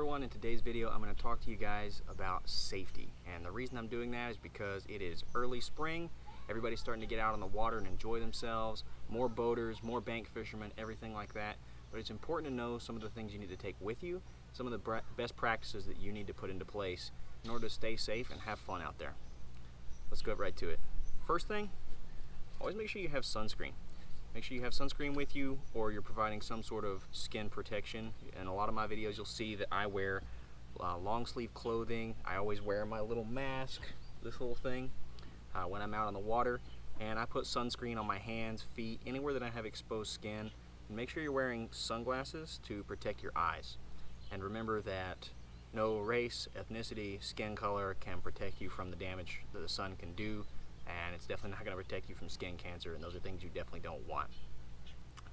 everyone, in today's video I'm going to talk to you guys about safety, and the reason I'm doing that is because it is early spring. Everybody's starting to get out on the water and enjoy themselves, more boaters, more bank fishermen, everything like that. But it's important to know some of the things you need to take with you, some of the best practices that you need to put into place in order to stay safe and have fun out there. Let's go right to it. First thing, always make sure you have sunscreen. Make sure you have sunscreen with you, or you're providing some sort of skin protection. In a lot of my videos you'll see that I wear long sleeve clothing. I always wear my little mask, this little thing, when I'm out on the water, and I put sunscreen on my hands, feet, anywhere that I have exposed skin. And make sure you're wearing sunglasses to protect your eyes. And remember that no race, ethnicity, skin color can protect you from the damage that the sun can do. And it's definitely not going to protect you from skin cancer, and those are things you definitely don't want.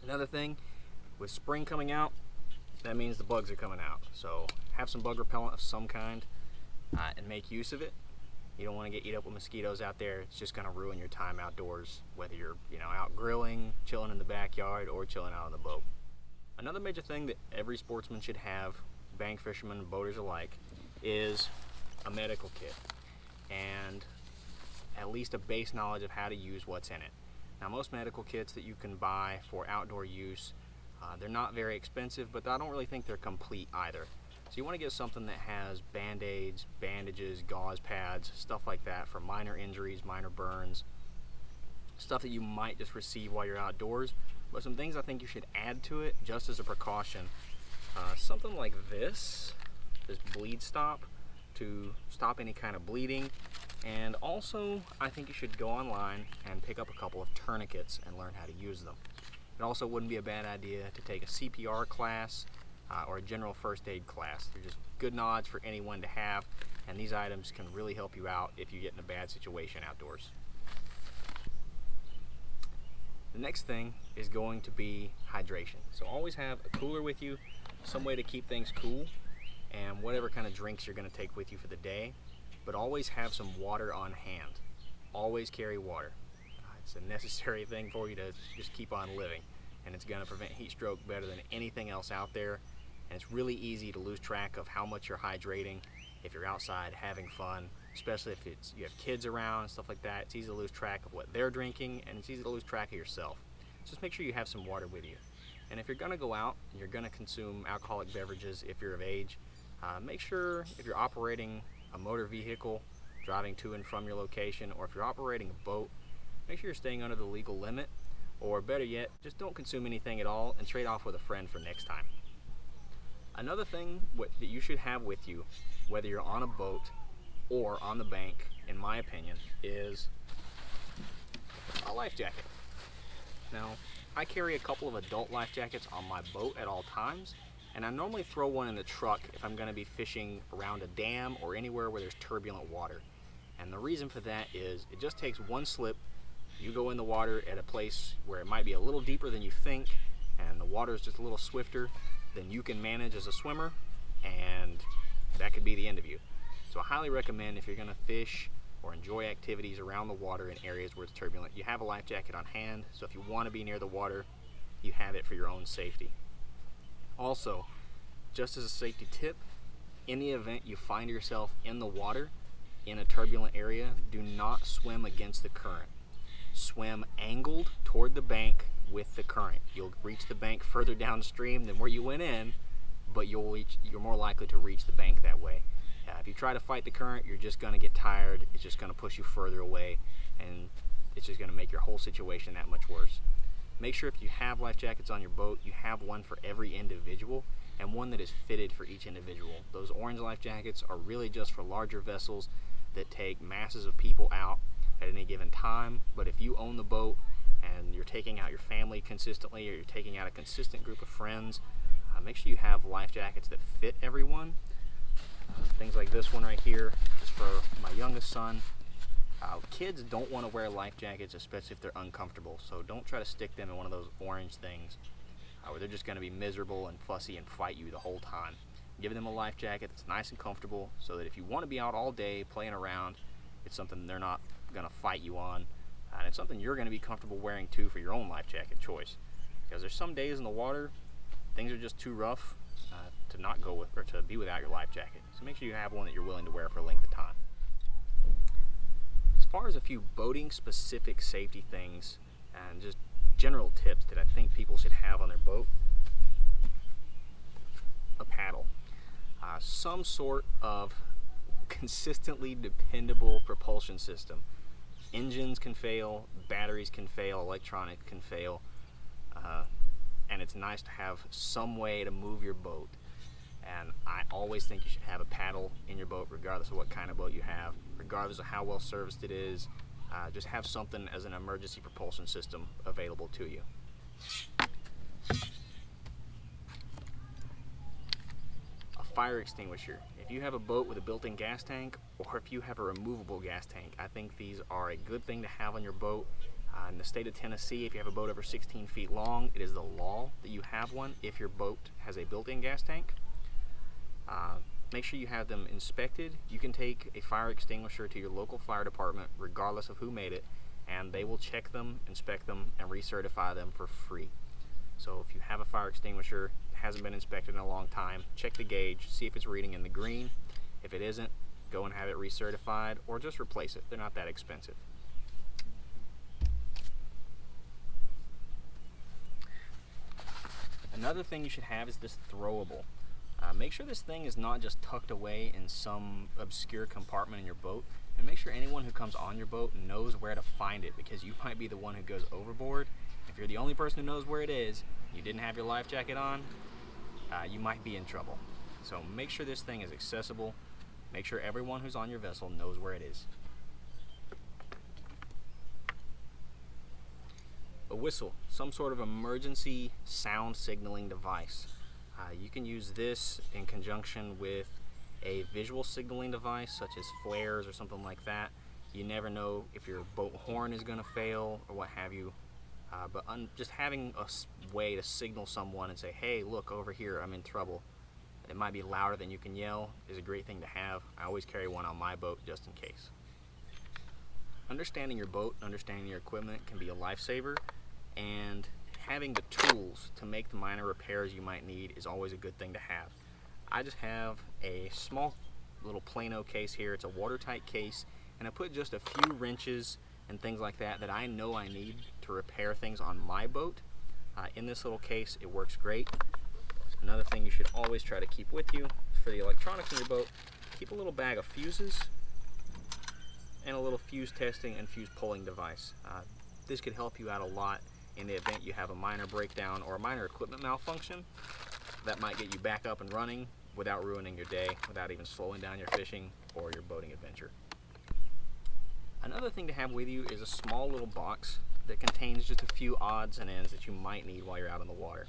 Another thing, with spring coming out, that means the bugs are coming out. So have some bug repellent of some kind and make use of it. You don't want to get eat up with mosquitoes out there. It's just going to ruin your time outdoors, whether you're out grilling, chilling in the backyard, or chilling out on the boat. Another major thing that every sportsman should have, bank fishermen and boaters alike, is a medical kit. And at least a base knowledge of how to use what's in it. Now, most medical kits that you can buy for outdoor use, they're not very expensive, but I don't really think they're complete either. So you want to get something that has band-aids, bandages, gauze pads, stuff like that for minor injuries, minor burns, stuff that you might just receive while you're outdoors. But some things I think you should add to it just as a precaution. Something like this bleed stop to stop any kind of bleeding. And also, I think you should go online and pick up a couple of tourniquets and learn how to use them. It also wouldn't be a bad idea to take a CPR class or a general first aid class. They're just good knowledge for anyone to have, and these items can really help you out if you get in a bad situation outdoors. The next thing is going to be hydration. So always have a cooler with you, some way to keep things cool, and whatever kind of drinks you're going to take with you for the day. But always have some water on hand. Always carry water. It's a necessary thing for you to just keep on living, and it's going to prevent heat stroke better than anything else out there. And it's really easy to lose track of how much you're hydrating if you're outside having fun, especially if you have kids around and stuff like that. It's easy to lose track of what they're drinking, and it's easy to lose track of yourself. Just make sure you have some water with you. And if you're going to go out and you're going to consume alcoholic beverages if you're of age, make sure if you're operating a motor vehicle, driving to and from your location, or if you're operating a boat, make sure you're staying under the legal limit, or better yet, just don't consume anything at all and trade off with a friend for next time. Another thing that you should have with you, whether you're on a boat or on the bank, in my opinion, is a life jacket. Now, I carry a couple of adult life jackets on my boat at all times, and I normally throw one in the truck if I'm going to be fishing around a dam or anywhere where there's turbulent water. And the reason for that is it just takes one slip. You go in the water at a place where it might be a little deeper than you think, and the water is just a little swifter than you can manage as a swimmer, and that could be the end of you. So I highly recommend, if you're going to fish or enjoy activities around the water in areas where it's turbulent, you have a life jacket on hand, so if you want to be near the water, you have it for your own safety. Also, just as a safety tip, in the event you find yourself in the water in a turbulent area, do not swim against the current. Swim angled toward the bank with the current. You'll reach the bank further downstream than where you went in, but you're more likely to reach the bank that way. If you try to fight the current, you're just going to get tired. It's just going to push you further away, and it's just going to make your whole situation that much worse. Make sure if you have life jackets on your boat, you have one for every individual and one that is fitted for each individual. Those orange life jackets are really just for larger vessels that take masses of people out at any given time. But if you own the boat and you're taking out your family consistently, or you're taking out a consistent group of friends, make sure you have life jackets that fit everyone. Things like this one right here is for my youngest son. Kids don't want to wear life jackets, especially if they're uncomfortable, so don't try to stick them in one of those orange things where they're just going to be miserable and fussy and fight you the whole time. Give them a life jacket that's nice and comfortable, so that if you want to be out all day playing around, it's something they're not going to fight you on, and it's something you're going to be comfortable wearing too for your own life jacket choice. Because there's some days in the water, things are just too rough. not go with or to be without your life jacket. So make sure you have one that you're willing to wear for a length of time. As far as a few boating specific safety things and just general tips that I think people should have on their boat: a paddle, some sort of consistently dependable propulsion system. Engines can fail, batteries can fail, electronics can fail, and it's nice to have some way to move your boat. And I always think you should have a paddle in your boat, regardless of what kind of boat you have, regardless of how well serviced it is. Just have something as an emergency propulsion system available to you. A fire extinguisher. If you have a boat with a built-in gas tank, or if you have a removable gas tank, I think these are a good thing to have on your boat. In the state of Tennessee, if you have a boat over 16 feet long, it is the law that you have one if your boat has a built-in gas tank. Make sure you have them inspected. You can take a fire extinguisher to your local fire department, regardless of who made it, and they will check them, inspect them, and recertify them for free. So if you have a fire extinguisher, it hasn't been inspected in a long time, check the gauge, see if it's reading in the green. If it isn't, go and have it recertified, or just replace it. They're not that expensive. Another thing you should have is this throwable. Make sure this thing is not just tucked away in some obscure compartment in your boat, and make sure anyone who comes on your boat knows where to find it, because you might be the one who goes overboard. If you're the only person who knows where it is, you didn't have your life jacket on, you might be in trouble. So make sure this thing is accessible. Make sure everyone who's on your vessel knows where it is. A whistle, some sort of emergency sound signaling device. You can use this in conjunction with a visual signaling device such as flares or something like that. You never know if your boat horn is going to fail or what have you. But just having a way to signal someone and say, hey, look over here, I'm in trouble. It might be louder than you can yell, is a great thing to have. I always carry one on my boat just in case. Understanding your boat, understanding your equipment can be a lifesaver, and having the tools to make the minor repairs you might need is always a good thing to have. I just have a small little Plano case here. It's a watertight case, and I put just a few wrenches and things like that that I know I need to repair things on my boat. In this little case, it works great. Another thing you should always try to keep with you for the electronics in your boat, keep a little bag of fuses and a little fuse testing and fuse pulling device. This could help you out a lot in the event you have a minor breakdown or a minor equipment malfunction that might get you back up and running without ruining your day, without even slowing down your fishing or your boating adventure. Another thing to have with you is a small little box that contains just a few odds and ends that you might need while you're out on the water.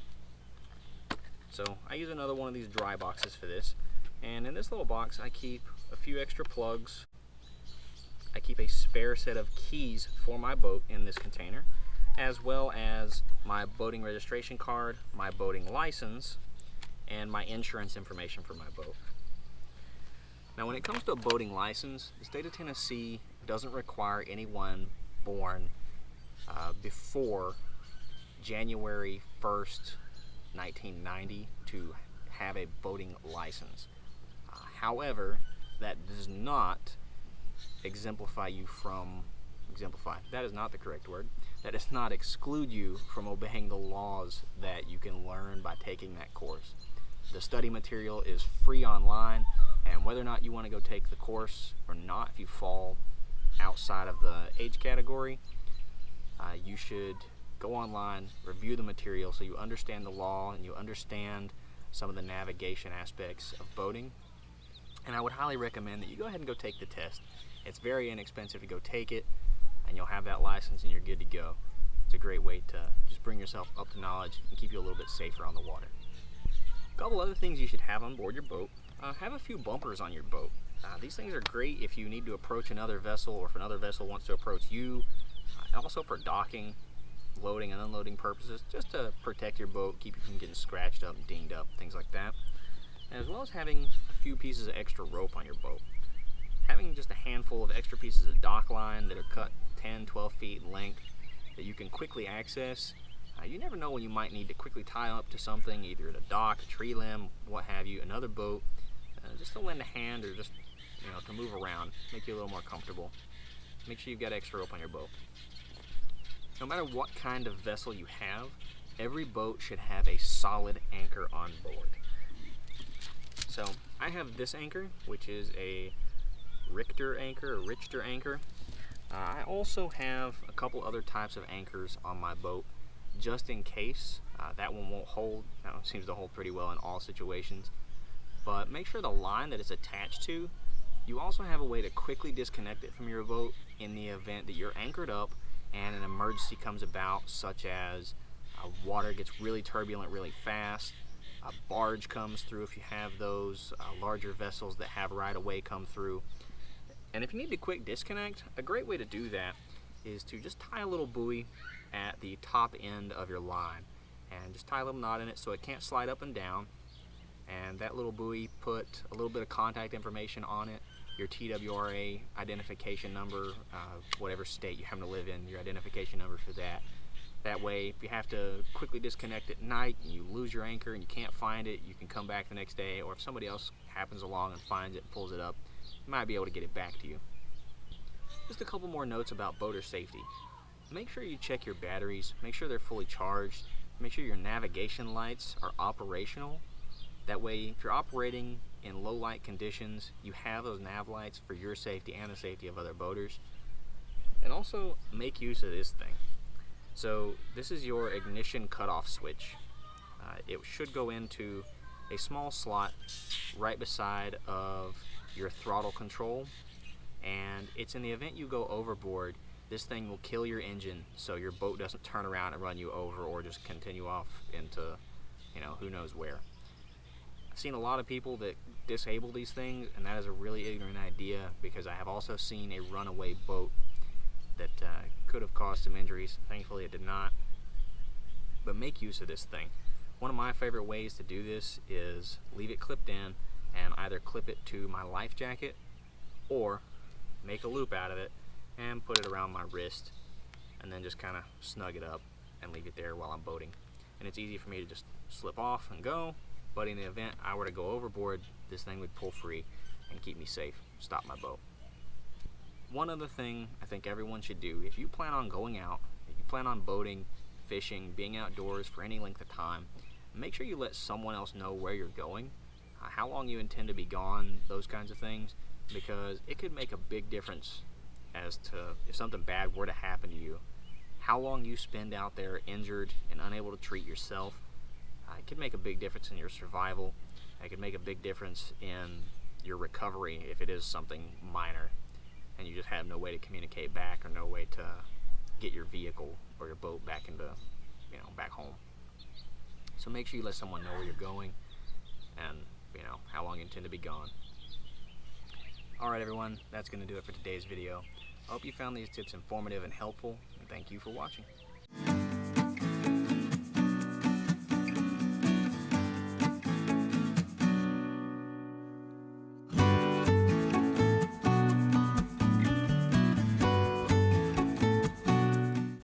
So I use another one of these dry boxes for this, and in this little box I keep a few extra plugs. I keep a spare set of keys for my boat in this container, as well as my boating registration card, my boating license, and my insurance information for my boat. Now when it comes to a boating license, the state of Tennessee doesn't require anyone born before January 1st, 1990 to have a boating license. However, that does not that is not the correct word. That does not exclude you from obeying the laws that you can learn by taking that course. The study material is free online, and whether or not you want to go take the course or not, if you fall outside of the age category, you should go online, review the material so you understand the law and you understand some of the navigation aspects of boating. And I would highly recommend that you go ahead and go take the test. It's very inexpensive to go take it, and you'll have that license and you're good to go. It's a great way to just bring yourself up to knowledge and keep you a little bit safer on the water. A couple other things you should have on board your boat. Have a few bumpers on your boat. These things are great if you need to approach another vessel, or if another vessel wants to approach you, and also for docking, loading and unloading purposes, just to protect your boat, keep you from getting scratched up and dinged up, things like that. As well as having a few pieces of extra rope on your boat. Having just a handful of extra pieces of dock line that are cut 10, 12 feet in length that you can quickly access You never know when you might need to quickly tie up to something, either at a dock, a tree limb, what have you, another boat, just to lend a hand or just to move around, make you a little more comfortable. Make sure you've got extra rope on your boat. No matter what kind of vessel you have, every boat should have a solid anchor on board. So I have this anchor, which is a Richter anchor. I also have a couple other types of anchors on my boat, just in case. That one won't hold. That one seems to hold pretty well in all situations. But make sure the line that it's attached to, you also have a way to quickly disconnect it from your boat in the event that you're anchored up and an emergency comes about, such as water gets really turbulent really fast, a barge comes through if you have those, larger vessels that have right of way come through. And if you need to quick disconnect, a great way to do that is to just tie a little buoy at the top end of your line and just tie a little knot in it so it can't slide up and down. And that little buoy, put a little bit of contact information on it, your TWRA identification number, whatever state you happen to live in, your identification number for that. That way, if you have to quickly disconnect at night and you lose your anchor and you can't find it, you can come back the next day, or if somebody else happens along and finds it and pulls it up, you might be able to get it back to you. Just a couple more notes about boater safety. Make sure you check your batteries, make sure they're fully charged, make sure your navigation lights are operational. That way, if you're operating in low light conditions, you have those nav lights for your safety and the safety of other boaters. And also, make use of this thing. So this is your ignition cutoff switch. It should go into a small slot right beside of your throttle control, and it's in the event you go overboard, this thing will kill your engine so your boat doesn't turn around and run you over or just continue off into who knows where. I've seen a lot of people that disable these things, and that is a really ignorant idea, because I have also seen a runaway boat that could have caused some injuries. Thankfully it did not. But make use of this thing. One of my favorite ways to do this is leave it clipped in and either clip it to my life jacket or make a loop out of it and put it around my wrist and then just kind of snug it up and leave it there while I'm boating. And it's easy for me to just slip off and go, but in the event I were to go overboard, this thing would pull free and keep me safe, stop my boat. One other thing I think everyone should do, if you plan on going out, if you plan on boating, fishing, being outdoors for any length of time, make sure you let someone else know where you're going, how long you intend to be gone, those kinds of things, because it could make a big difference as to if something bad were to happen to you. How long you spend out there injured and unable to treat yourself, it could make a big difference in your survival. It could make a big difference in your recovery if it is something minor and you just have no way to communicate back or no way to get your vehicle or your boat back into, back home. So make sure you let someone know where you're going and, how long you intend to be gone. Alright everyone, that's going to do it for today's video. I hope you found these tips informative and helpful, and thank you for watching.